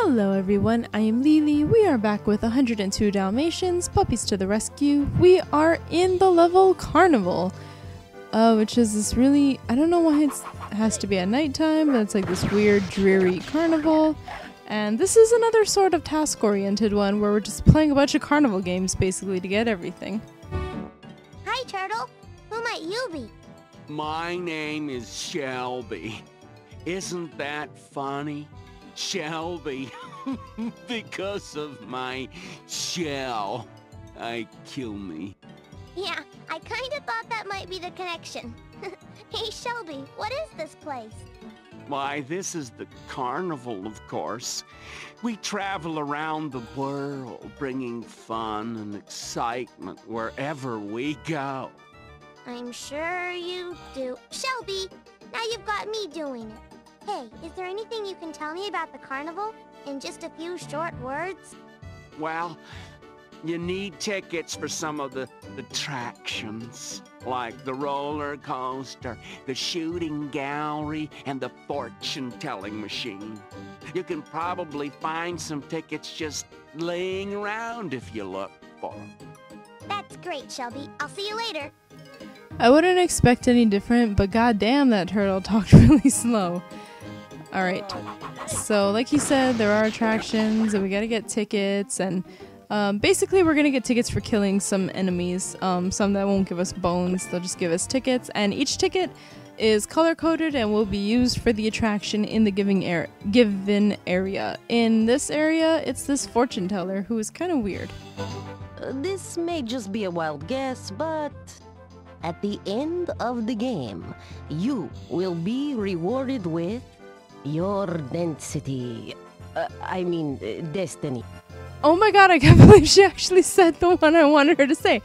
Hello everyone, I am Lily. We are back with 102 Dalmatians, Puppies to the Rescue. We are in the level Carnival, which is this really, I don't know why it has to be at nighttime, but it's like this weird, dreary carnival. And this is another sort of task-oriented one where we're just playing a bunch of carnival games basically to get everything. Hi, Turtle. Who might you be? My name is Shelby. Isn't that funny? Shelby. Because of my shell. I kill me. Yeah, I kinda thought that might be the connection. Hey, Shelby, what is this place? Why, this is the carnival, of course. We travel around the world, bringing fun and excitement wherever we go. I'm sure you do. Shelby, now you've got me doing it. Hey, is there anything you can tell me about the carnival in just a few short words? Well, you need tickets for some of the attractions, like the roller coaster, the shooting gallery, and the fortune-telling machine. You can probably find some tickets just laying around if you look for them. That's great, Shelby. I'll see you later. I wouldn't expect any different, but goddamn that turtle talked really slow. Alright, so like you said, there are attractions and we gotta get tickets, and basically we're gonna get tickets for killing some enemies, some that won't give us bones, they'll just give us tickets, and each ticket is color-coded and will be used for the attraction in the given area. In this area, it's this fortune teller who is kind of weird. This may just be a wild guess, but at the end of the game, you will be rewarded with your density. Destiny. Oh my god, I can't believe she actually said the one I wanted her to say.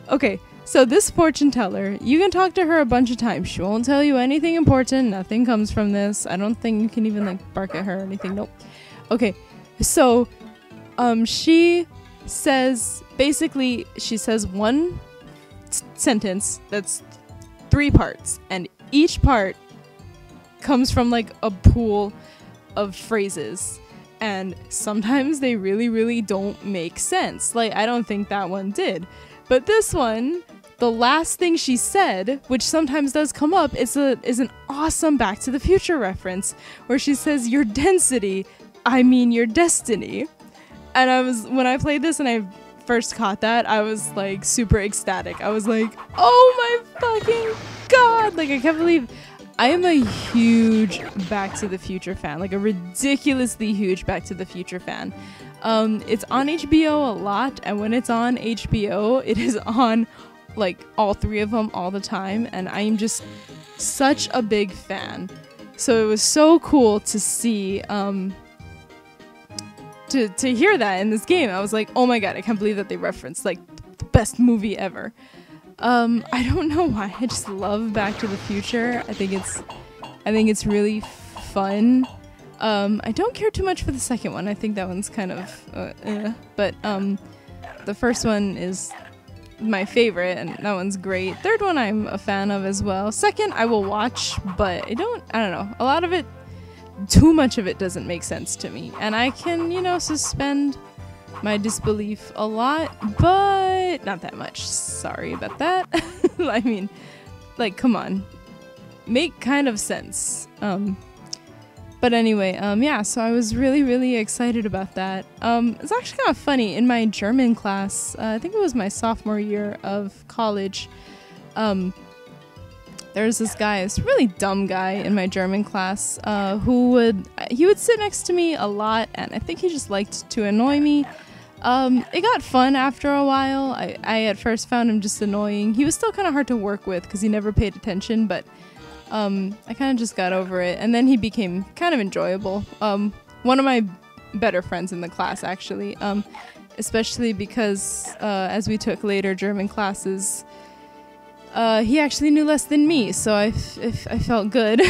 Okay, so this fortune teller, you can talk to her a bunch of times. She won't tell you anything important. Nothing comes from this. I don't think you can even like bark at her or anything. Nope. Okay, so she says, basically, she says one sentence that's 3 parts, and each part comes from like a pool of phrases, and sometimes they really don't make sense. Like, I don't think that one did, but this one, the last thing she said, which sometimes does come up, is an awesome Back to the Future reference where she says your density, I mean your destiny. And when I played this and I first caught that, I was like super ecstatic. I was like, oh my fucking god, like I can't believe I am a huge Back to the Future fan, like a ridiculously huge Back to the Future fan. It's on HBO a lot, and when it's on HBO, it is on like all 3 of them all the time, and I am just such a big fan. So it was so cool to see, to hear that in this game. I was like, oh my god, I can't believe that they referenced like the best movie ever. I don't know why, I just love Back to the Future. I think it's really fun. I don't care too much for the second one. I think that one's kind of, but the first one is my favorite, and that one's great. Third one I'm a fan of as well. Second I will watch, but I don't know. A lot of it, too much of it doesn't make sense to me, and I can, suspend my disbelief a lot, but not that much. Sorry about that. I mean, like, come on. Make kind of sense. But anyway, yeah, so I was really excited about that. It's actually kind of funny. In my German class, I think it was my sophomore year of college, there's this guy, this really dumb guy in my German class, who would sit next to me a lot, and I think he just liked to annoy me. It got fun after a while. I at first found him just annoying. He was still kind of hard to work with because he never paid attention, but I kind of just got over it, and then he became kind of enjoyable. One of my better friends in the class, actually, especially because as we took later German classes, he actually knew less than me, so I felt good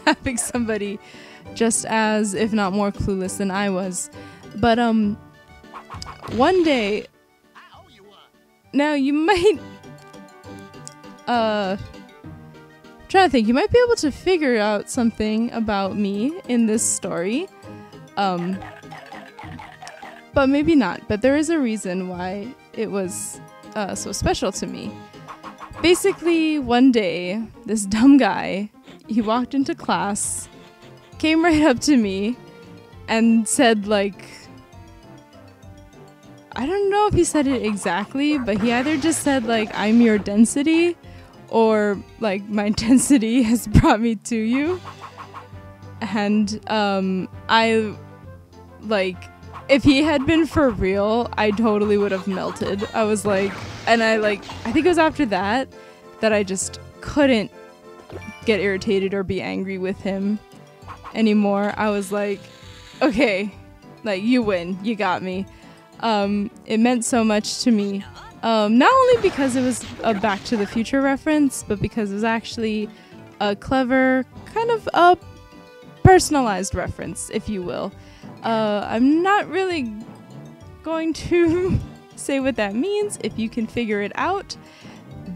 having somebody just as, if not more clueless than I was. But one day, now you might, trying to think, you might be able to figure out something about me in this story. but maybe not. But there is a reason why it was so special to me. Basically, one day, this dumb guy, he walked into class, came right up to me, and said, like, I don't know if he said it exactly, but he either just said, like, I'm your density, or, like, my density has brought me to you. And, I, like, if he had been for real, I totally would have melted. I was like, and I think it was after that I just couldn't get irritated or be angry with him anymore. I was like, okay, like, you win, you got me. It meant so much to me. Not only because it was a Back to the Future reference, but because it was actually a clever, kind of a personalized reference, if you will. I'm not really going to say what that means. If you can figure it out,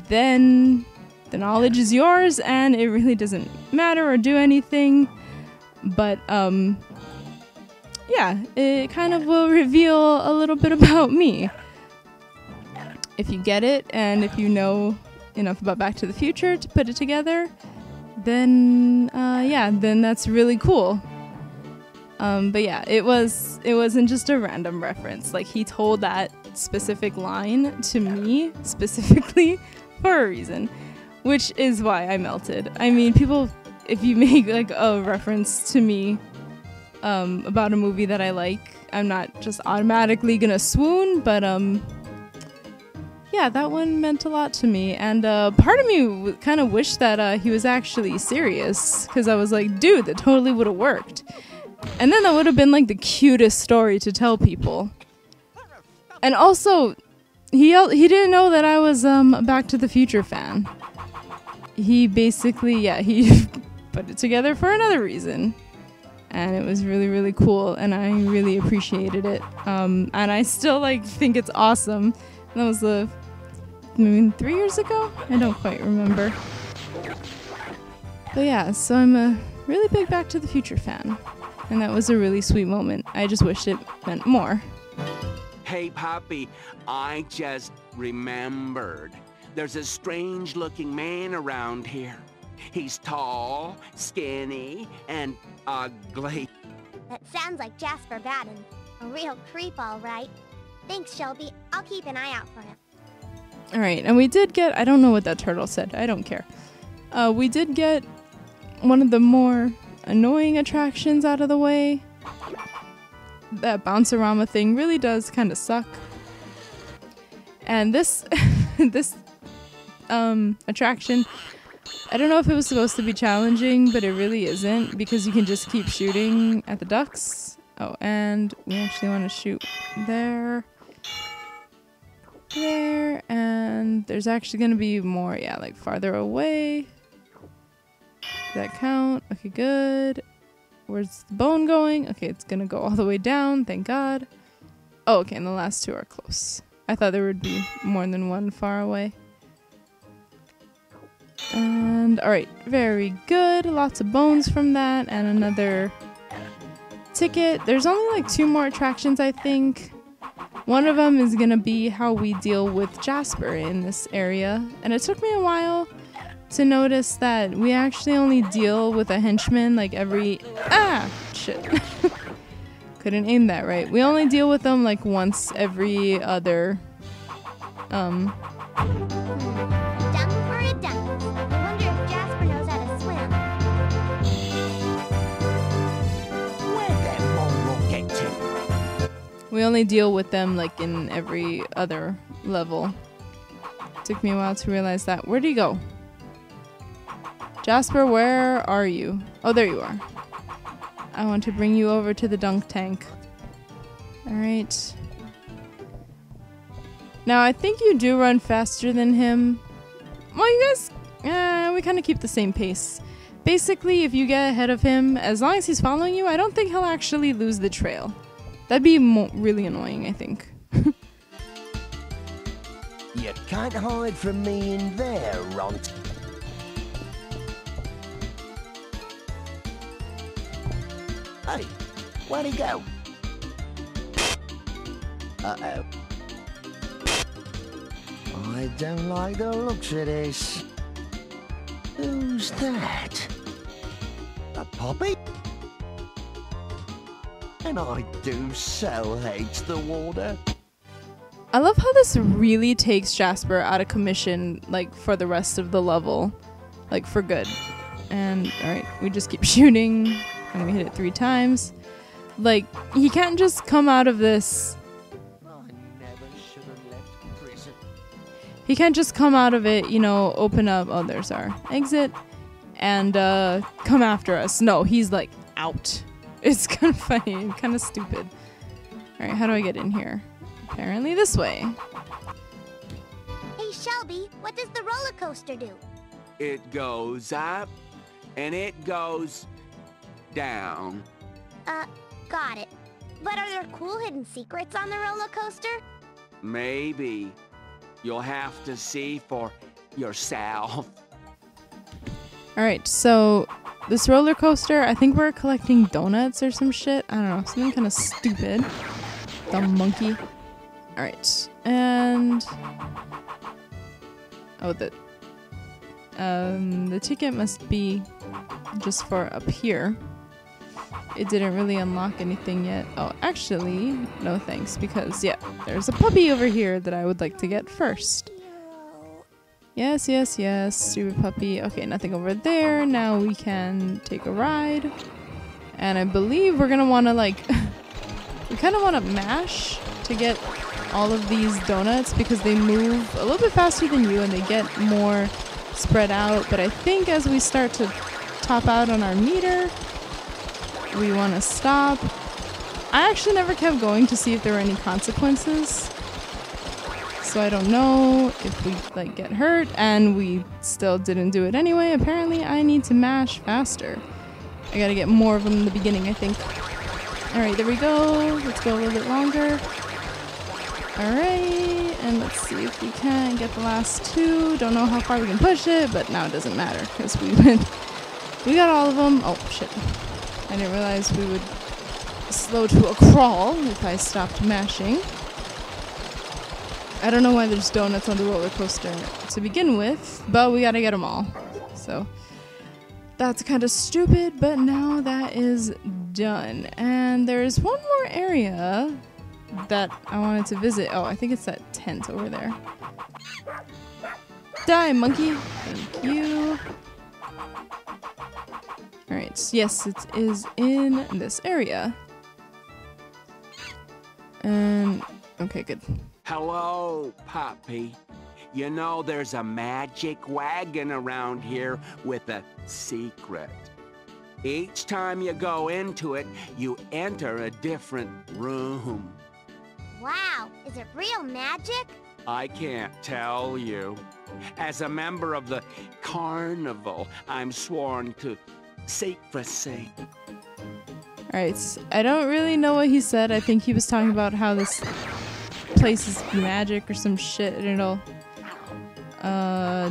then the knowledge is yours, and it really doesn't matter or do anything. But, yeah, it kind of will reveal a little bit about me. If you get it, and if you know enough about Back to the Future to put it together, then, yeah, then that's really cool. But yeah, it wasn't just a random reference. Like, he told that specific line to me specifically for a reason, which is why I melted. I mean, people, if you make like a reference to me about a movie that I like, I'm not just automatically gonna swoon, but yeah, that one meant a lot to me. And part of me kind of wished that he was actually serious, because I was like, dude, that totally would have worked. And then that would have been like the cutest story to tell people. And also, he didn't know that I was a Back to the Future fan. He basically, yeah, he put it together for another reason. And it was really, really cool, and I really appreciated it. And I still like think it's awesome. That was 3 years ago? I don't quite remember. But yeah, so I'm a really big Back to the Future fan. And that was a really sweet moment. I just wished it meant more. Hey, Puppy, I just remembered. There's a strange-looking man around here. He's tall, skinny, and ugly. That sounds like Jasper Batten. A real creep, all right. Thanks, Shelby. I'll keep an eye out for him. Alright, and we did get... I don't know what that turtle said. I don't care. We did get one of the more annoying attractions out of the way. That Bounce-A-Rama thing really does kind of suck. And this this attraction, I don't know if it was supposed to be challenging, but it really isn't, because you can just keep shooting at the ducks. Oh, and we actually want to shoot there, and there's actually going to be more, yeah, like farther away. Does that count? Okay, good. Where's the bone going? Okay, it's gonna go all the way down, thank God. Oh, okay, and the last two are close. I thought there would be more than one far away. And, alright, very good. Lots of bones from that, and another ticket. There's only like 2 more attractions, I think. One of them is gonna be how we deal with Jasper in this area. And it took me a while to notice that we actually only deal with a henchman like every... Ah! Shit. Couldn't aim that right. We only deal with them like once every other... Dunk for a dunk. I wonder if Jasper knows how to swim. Where that bone will get to? We only deal with them like in every other level. Took me a while to realize that. Where'd he go? Jasper, where are you? Oh, there you are. I want to bring you over to the dunk tank. Alright. Now, I think you do run faster than him. Well, you guys, we kind of keep the same pace. Basically, if you get ahead of him, as long as he's following you, I don't think he'll actually lose the trail. That'd be really annoying, I think. You can't hide from me in there, Ront. Hey, where'd he go? Uh-oh. I don't like the looks of this. Who's that? A puppy? And I do so hate the water. I love how this really takes Jasper out of commission, like, for the rest of the level. Like, for good. And, alright, we just keep shooting, and we hit it 3 times. Like, he can't just come out of this. I never should have left prison. He can't just come out of it, you know, open up, oh, there's our exit, and come after us. No, he's, like, out. It's kind of funny, kind of stupid. Alright, how do I get in here? Apparently this way. Hey, Shelby, what does the roller coaster do? It goes up, and it goes down. Got it. But are there cool hidden secrets on the roller coaster? Maybe. You'll have to see for yourself. Alright, so this roller coaster, I think we're collecting donuts or some shit. I don't know, something kind of stupid. Dumb monkey. Alright, and... oh, the ticket must be just for up here. It didn't really unlock anything yet. Oh, actually, no thanks, because, yeah, there's a puppy over here that I would like to get first. Yes, yes, yes, stupid puppy. Okay, nothing over there. Now we can take a ride. And I believe we're gonna wanna, like, we kinda wanna mash to get all of these donuts because they move a little bit faster than you and they get more spread out. But I think as we start to top out on our meter, we want to stop. I actually never kept going to see if there were any consequences. So I don't know if we like get hurt, and we still didn't do it anyway. Apparently I need to mash faster. I gotta get more of them in the beginning, I think. Alright, there we go. Let's go a little bit longer. Alright, and let's see if we can get the last 2. Don't know how far we can push it, but now it doesn't matter because we got all of them. Oh shit. I didn't realize we would slow to a crawl if I stopped mashing. I don't know why there's donuts on the roller coaster to begin with, but we gotta get them all. So that's kind of stupid, but now that is done. And there's one more area that I wanted to visit. Oh, I think it's that tent over there. Die, monkey. Thank you. Alright, yes, it is in this area. And, okay, good. Hello, puppy. You know there's a magic wagon around here with a secret. Each time you go into it, you enter a different room. Wow, is it real magic? I can't tell you. As a member of the Carnival, I'm sworn to secrecy. Alright, I don't really know what he said. I think he was talking about how this place is magic or some shit, and it'll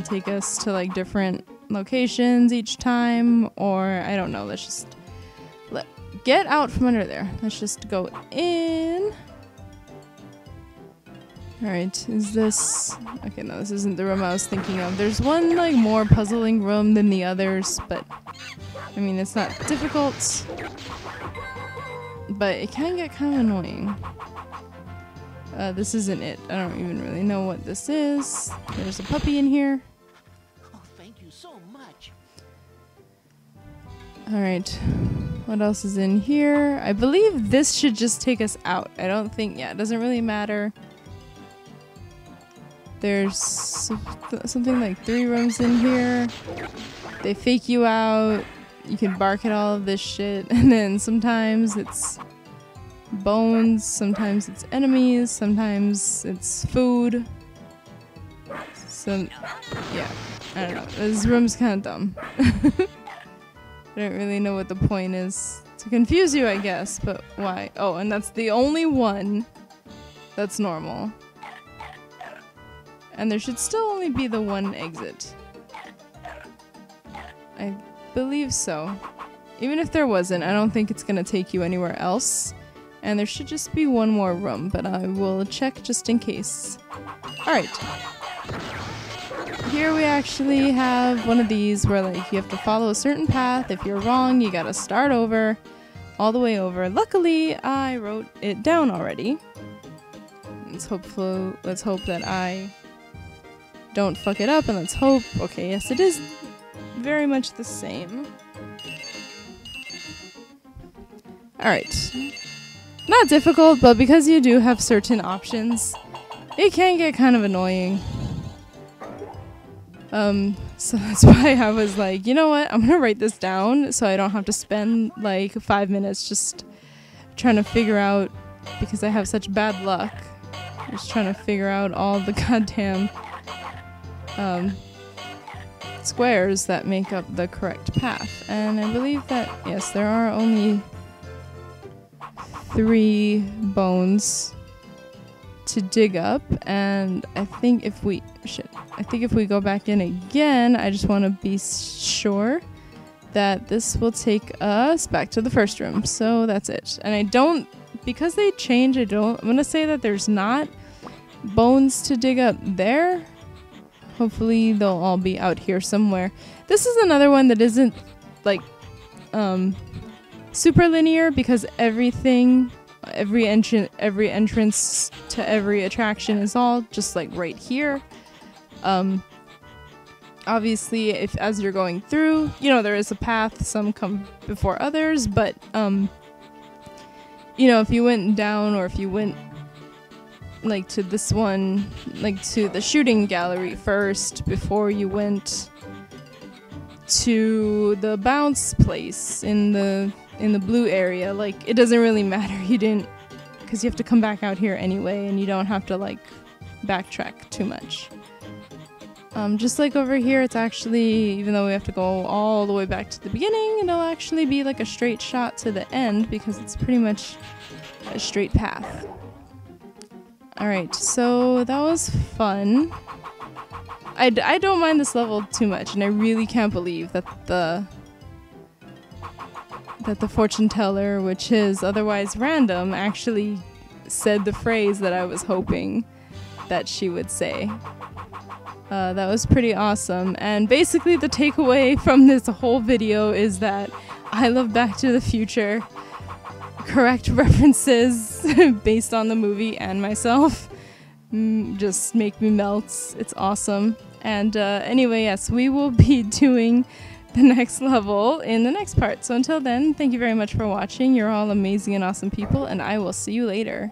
take us to like different locations each time, or I don't know. Let's just get out from under there. Let's just go in. Alright, is this... okay, no, this isn't the room I was thinking of. There's one, like, more puzzling room than the others, but... I mean, it's not difficult. But it can get kind of annoying. This isn't it. I don't even really know what this is. There's a puppy in here. Oh, thank you so much. Alright. What else is in here? I believe this should just take us out. I don't think... yeah, it doesn't really matter. There's something like 3 rooms in here. They fake you out. You can bark at all of this shit. And then sometimes it's bones. Sometimes it's enemies. Sometimes it's food. So, yeah. I don't know. This room's kind of dumb. I don't really know what the point is. To confuse you, I guess. But why? Oh, and that's the only one that's normal. And there should still only be the one exit. I believe so. Even if there wasn't, I don't think it's gonna take you anywhere else. And there should just be one more room, but I will check just in case. Alright. Here we actually have one of these where like you have to follow a certain path. If you're wrong, you gotta start over, all the way over. Luckily, I wrote it down already. Let's hope that I don't fuck it up, and let's hope. Okay, yes, it is very much the same. Alright. Not difficult, but because you do have certain options, it can get kind of annoying. So that's why I was like, you know what, I'm gonna write this down so I don't have to spend like 5 minutes just trying to figure out, because I have such bad luck, just trying to figure out all the goddamn squares that make up the correct path. And I believe that, yes, there are only 3 bones to dig up, and I think if we go back in again, I just want to be sure that this will take us back to the first room. So that's it. And because they change, I'm gonna say that there's not bones to dig up there. Hopefully they'll all be out here somewhere. This is another one that isn't like super linear, because every entrance to every attraction is all just like right here. Obviously, as you're going through, you know, there is a path, some come before others, but you know, if you went down, or if you went like to this one, like to the shooting gallery first before you went to the bounce place in the blue area, like, it doesn't really matter. You didn't, because you have to come back out here anyway, and you don't have to like backtrack too much. Just like over here, it's actually, even though we have to go all the way back to the beginning, it'll actually be like a straight shot to the end, because it's pretty much a straight path. Alright, so that was fun. I don't mind this level too much, and I really can't believe that the fortune teller, which is otherwise random, actually said the phrase that I was hoping that she would say. That was pretty awesome. And basically the takeaway from this whole video is that I love Back to the Future. Correct references based on the movie and myself just make me melt. It's awesome. And anyway, yes, we will be doing the next level in the next part. So until then, thank you very much for watching. You're all amazing and awesome people, and I will see you later.